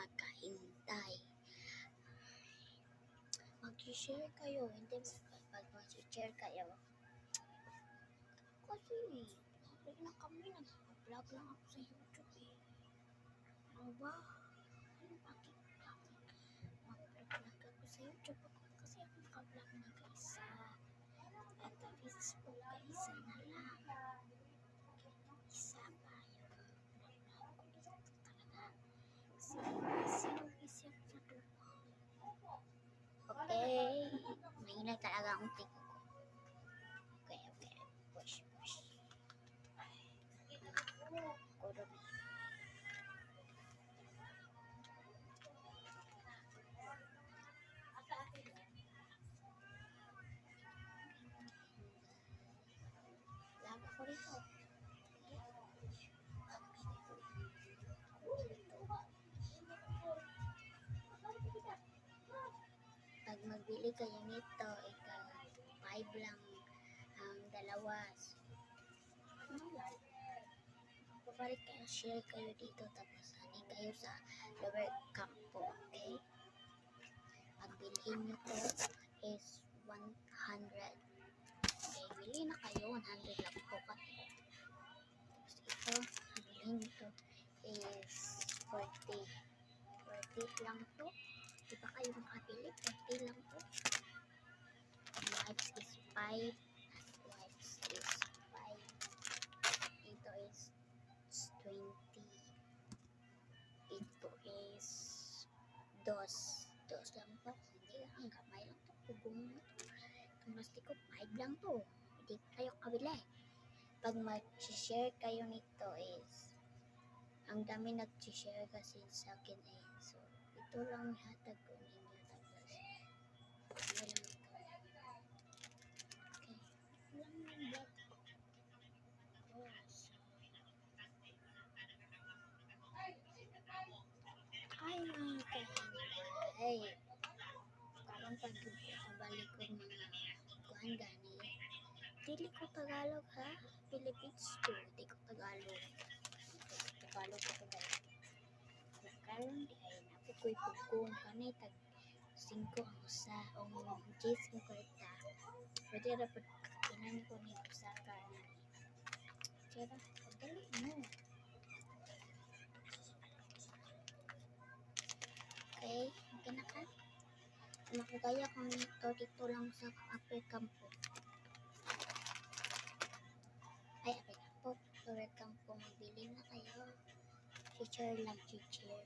nakahintay. Mag-share kayo, hindi pag mag-share kayo. Kasi, public na kami, nag-vlog lang ako sa YouTube eh. Ano ba? Bakit mag-vlog ako sa YouTube? Kasi ako naka-vlog na isa. At Facebook ka isa na lang. Isa pa yung vlog ko dito talaga. Sino isip sa tuwa? Okay. Mahinay talaga ang tiko ko. Okay. Push. Kudo. Laga ko dito. Pag magbili kayo nito, ikaw 5 lang ang dalawas. Papalit kayo, share kayo dito, tapos ani kayo sa lower campo, okay? Pagbilhin nyo to is 100. Okay, bili na kayo, 100 lang po kasi. Tapos ito, bilhin nyo to is 40. 40 lang to. Di ba kayo makabili? 40 lang to. Wipes is 5. Wipes is 5. Ito is 20. Ito is 2 lang po. Hindi lang, gamay lang to. Pugong na to. Itong plastiko, 5 lang to. Hindi kayo kabili. Pag mag-share kayo nito is, ang dami nag-share kasi sa akin eh. So, ito lang hatag ko ninyo. Tapos, ano lang ito. Okay. Ito lang yung vlog ko. So, ay mga kahintay. Karon pag kabalik ko mga kuhan gani. Dili ko Tagalog ha. Philippines to. Di ko Tagalog. Tagalog ko guys. Karon di ay napukoy pugong kanay tag 5 ang usa o 10 ang kwarta. Pwede ra pud kinan ko ni usa ka ni. Kaya dali mo. Okay, na ka. Makagaya ko nito dito lang sa upper campo. Ay, upper campo. Lower campo, magbili na kayo. Teacher lang, teacher.